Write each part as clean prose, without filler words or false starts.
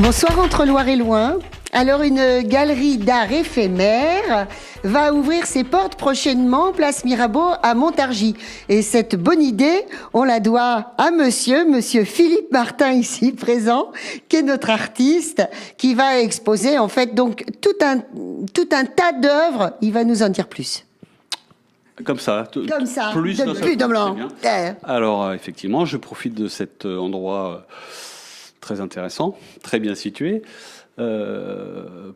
Bonsoir entre Loire et Loing. Alors une galerie d'art éphémère va ouvrir ses portes prochainement place Mirabeau à Montargis. Et cette bonne idée, on la doit à monsieur Philippe Martin ici présent, qui est notre artiste, qui va exposer en fait donc tout un tas d'œuvres. Il va nous en dire plus. Comme ça, plus de blanc. Alors effectivement, je profite de cet endroit très intéressant, très bien situé,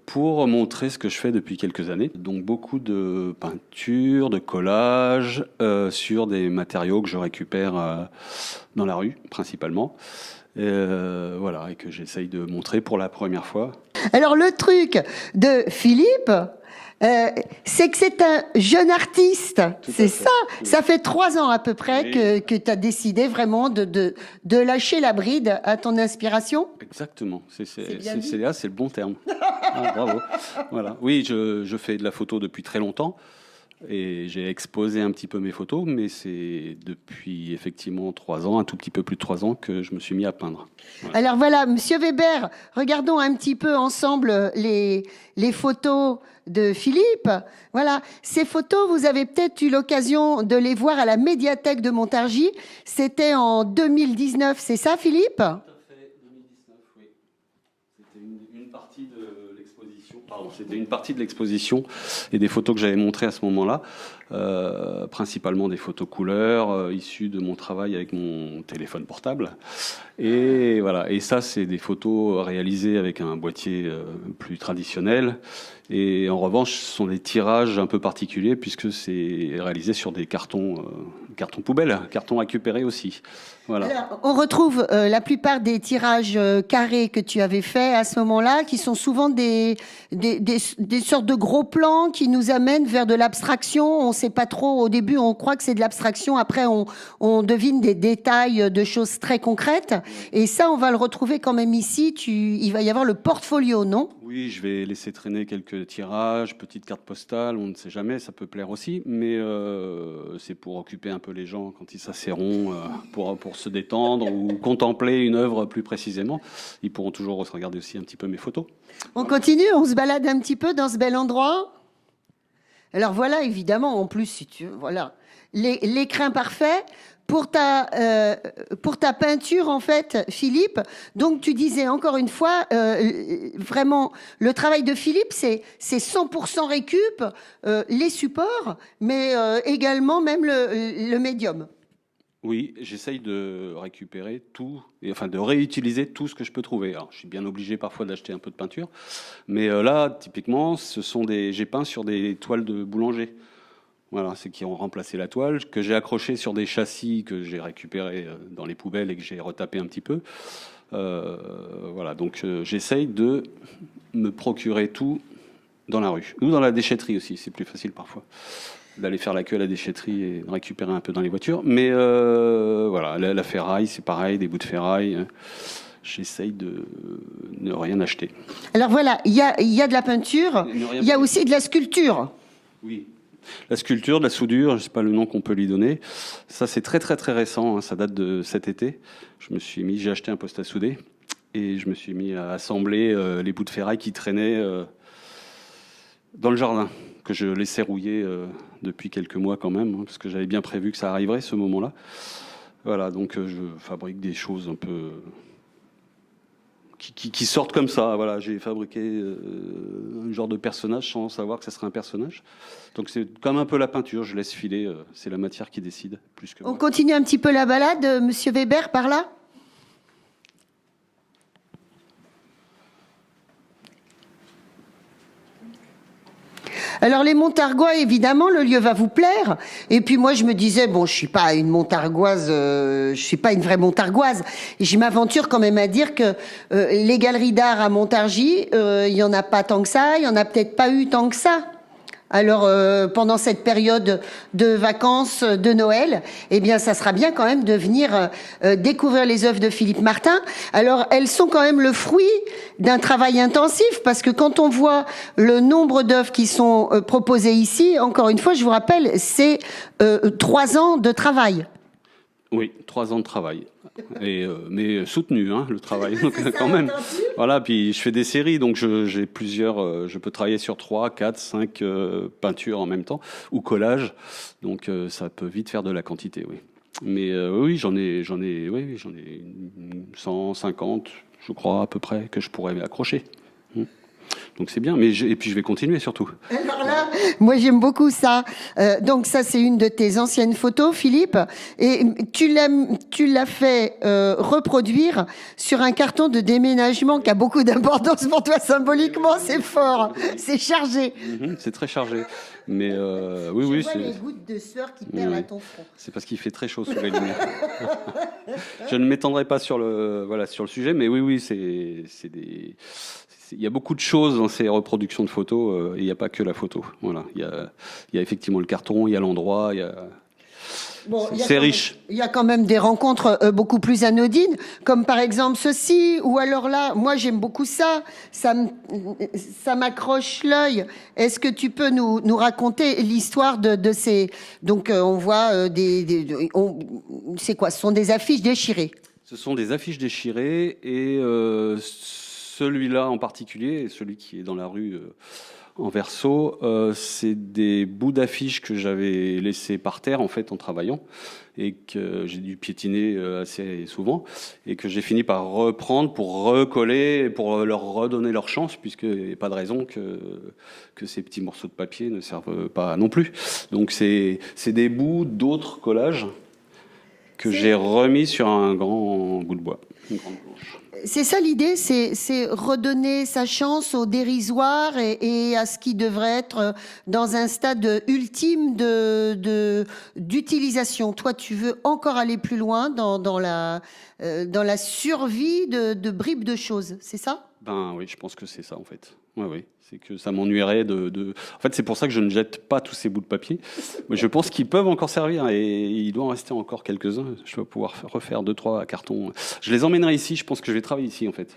pour montrer ce que je fais depuis quelques années. Donc beaucoup de peinture, de collage sur des matériaux que je récupère dans la rue principalement. Voilà, et que j'essaye de montrer pour la première fois. Alors le truc de Philippe, c'est que c'est un jeune artiste, c'est ça. Oui. Ça fait 3 ans à peu près que tu as décidé vraiment de lâcher la bride à ton inspiration. Exactement, c'est le bon terme. Ah, bravo. Voilà. Oui, je fais de la photo depuis très longtemps et j'ai exposé un petit peu mes photos, mais c'est depuis effectivement 3 ans, un tout petit peu plus de 3 ans que je me suis mis à peindre. Voilà. Alors voilà, Monsieur Weber, regardons un petit peu ensemble les photos de Philippe. Voilà, ces photos, vous avez peut-être eu l'occasion de les voir à la médiathèque de Montargis. C'était en 2019, c'est ça, Philippe ? Tout à fait, 2019, oui. C'était une partie de l'exposition. Pardon, c'était une partie de l'exposition et des photos que j'avais montrées à ce moment-là. Principalement des photos couleurs issues de mon travail avec mon téléphone portable. Et voilà. Et ça, c'est des photos réalisées avec un boîtier plus traditionnel. Et en revanche, ce sont des tirages un peu particuliers puisque c'est réalisé sur des cartons poubelles, cartons récupérés aussi. Voilà. Alors, on retrouve la plupart des tirages carrés que tu avais faits à ce moment-là, qui sont souvent des sortes de gros plans qui nous amènent vers de l'abstraction. On ne sait pas trop. Au début, on croit que c'est de l'abstraction. Après, on devine des détails de choses très concrètes. Et ça, on va le retrouver quand même ici. Il va y avoir le portfolio, non ? Oui, je vais laisser traîner quelques tirages, petites cartes postales, on ne sait jamais, ça peut plaire aussi, mais c'est pour occuper un peu les gens quand ils s'asserront, pour se détendre ou contempler une œuvre plus précisément. Ils pourront toujours regarder aussi un petit peu mes photos. On continue, on se balade un petit peu dans ce bel endroit. Alors voilà, évidemment, en plus, si tu veux, voilà, l'écrin parfait. Pour ta peinture, en fait, Philippe, donc tu disais encore une fois, vraiment, le travail de Philippe, c'est 100% récup, les supports, mais également même le médium. Oui, j'essaye de récupérer tout, enfin de réutiliser tout ce que je peux trouver. Alors, je suis bien obligé parfois d'acheter un peu de peinture, mais là, typiquement, j'ai peint sur des toiles de boulanger. Voilà, c'est qui ont remplacé la toile, que j'ai accroché sur des châssis que j'ai récupérés dans les poubelles et que j'ai retapé un petit peu. Voilà, donc j'essaye de me procurer tout dans la rue. Ou dans la déchetterie aussi, c'est plus facile parfois d'aller faire la queue à la déchetterie et de récupérer un peu dans les voitures. Mais voilà, la ferraille, c'est pareil, des bouts de ferraille. J'essaye de ne rien acheter. Alors voilà, il y a de la peinture, il y a aussi de la sculpture. Oui. La sculpture, de la soudure, je ne sais pas le nom qu'on peut lui donner. Ça, c'est très, très, très récent. Hein, ça date de cet été. J'ai acheté un poste à souder et je me suis mis à assembler les bouts de ferraille qui traînaient dans le jardin, que je laissais rouiller depuis quelques mois quand même, hein, parce que j'avais bien prévu que ça arriverait, ce moment-là. Voilà, donc je fabrique des choses un peu qui sortent comme ça. Voilà, j'ai fabriqué un genre de personnage sans savoir que ça serait un personnage. Donc c'est comme un peu la peinture, je laisse filer, c'est la matière qui décide plus que moi. On continue un petit peu la balade, Monsieur Weber, par là ? Alors les Montargois, évidemment, le lieu va vous plaire. Et puis moi, je me disais, bon, je suis pas une Montargoise, je suis pas une vraie Montargoise. Et je m'aventure quand même à dire que les galeries d'art à Montargis, il y en a pas tant que ça, il y en a peut-être pas eu tant que ça. Alors, pendant cette période de vacances de Noël, eh bien, ça sera bien quand même de venir découvrir les œuvres de Philippe Martin. Alors, elles sont quand même le fruit d'un travail intensif, parce que quand on voit le nombre d'œuvres qui sont proposées ici, encore une fois, je vous rappelle, c'est 3 ans de travail. Oui, 3 ans de travail. Mais soutenu, hein, le travail, donc, quand même. Voilà, puis je fais des séries, donc j'ai plusieurs. Je peux travailler sur 3, 4, 5 peintures en même temps, ou collages. Donc ça peut vite faire de la quantité, oui. Mais oui, j'en ai 150, je crois, à peu près, que je pourrais accrocher. Donc c'est bien, et puis je vais continuer surtout. Alors là, moi j'aime beaucoup ça. Donc ça c'est une de tes anciennes photos, Philippe, et tu l'as fait reproduire sur un carton de déménagement qui a beaucoup d'importance pour toi symboliquement. C'est fort, c'est chargé. C'est très chargé, mais oui, Je oui, vois les gouttes de sueur qui perlent à ton front. c'est parce qu'il fait très chaud sous les lumières. Je ne m'étendrai pas sur le sujet, mais oui, oui, il y a beaucoup de choses dans ces reproductions de photos, et il n'y a pas que la photo. Voilà, il y a effectivement le carton, il y a l'endroit, Bon, c'est riche. Il y a quand même des rencontres beaucoup plus anodines, comme par exemple ceci, ou alors là, moi j'aime beaucoup ça, ça m'accroche l'œil. Est-ce que tu peux nous raconter l'histoire de ces... Donc on voit c'est quoi? Ce sont des affiches déchirées. Ce sont des affiches déchirées, et celui-là en particulier, celui qui est dans la rue en verso, c'est des bouts d'affiches que j'avais laissés par terre en fait en travaillant, et que j'ai dû piétiner assez souvent, et que j'ai fini par reprendre pour recoller, pour leur redonner leur chance, puisqu'il n'y a pas de raison que ces petits morceaux de papier ne servent pas non plus. Donc c'est des bouts d'autres collages que j'ai remis sur un grand bout de bois, une grande planche. C'est ça l'idée, c'est redonner sa chance au dérisoire et à ce qui devrait être dans un stade ultime d'utilisation. Toi, tu veux encore aller plus loin dans la survie de bribes de choses, c'est ça? Ben oui, je pense que c'est ça en fait. Oui, oui. C'est que ça m'ennuierait En fait, c'est pour ça que je ne jette pas tous ces bouts de papier. Mais je pense qu'ils peuvent encore servir, et il doit en rester encore quelques-uns. Je vais pouvoir refaire 2-3 cartons. Je les emmènerai ici. Je pense que je vais travailler ici en fait.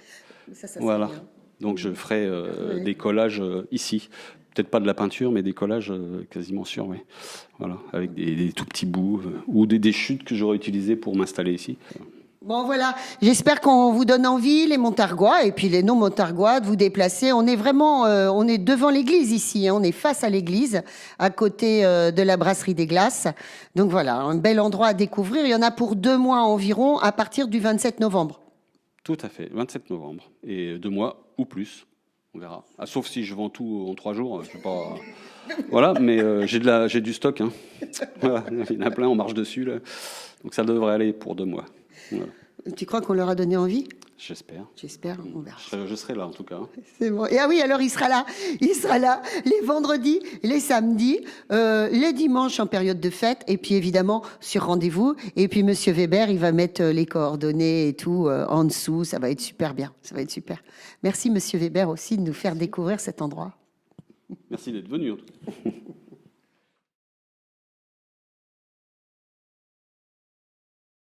Ça Voilà. serait bien. Donc je ferai Oui. des collages ici. Peut-être pas de la peinture, mais des collages quasiment sûrs, oui. Voilà, avec des tout petits bouts ou des chutes que j'aurais utilisées pour m'installer ici. Bon voilà, j'espère qu'on vous donne envie, les Montargois et puis les non-Montargois, de vous déplacer. On est vraiment, on est devant l'église ici, hein, on est face à l'église, à côté de la brasserie des Glaces. Donc voilà, un bel endroit à découvrir. Il y en a pour 2 mois environ, à partir du 27 novembre. Tout à fait, 27 novembre. Et 2 mois ou plus, on verra. Ah, sauf si je vends tout en 3 jours, je sais pas... Voilà, mais j'ai du stock. Hein. Voilà, il y en a plein, on marche dessus. Là. Donc ça devrait aller pour 2 mois. Voilà. Tu crois qu'on leur a donné envie? J'espère. J'espère, on verra. Je serai là en tout cas. Hein. C'est bon. Et ah oui, alors il sera là. Il sera là les vendredis, les samedis, les dimanches en période de fête, et puis évidemment sur rendez-vous. Et puis Monsieur Weber, il va mettre les coordonnées et tout en dessous. Ça va être super bien. Ça va être super. Merci Monsieur Weber aussi de nous faire découvrir cet endroit. Merci d'être venu en tout cas.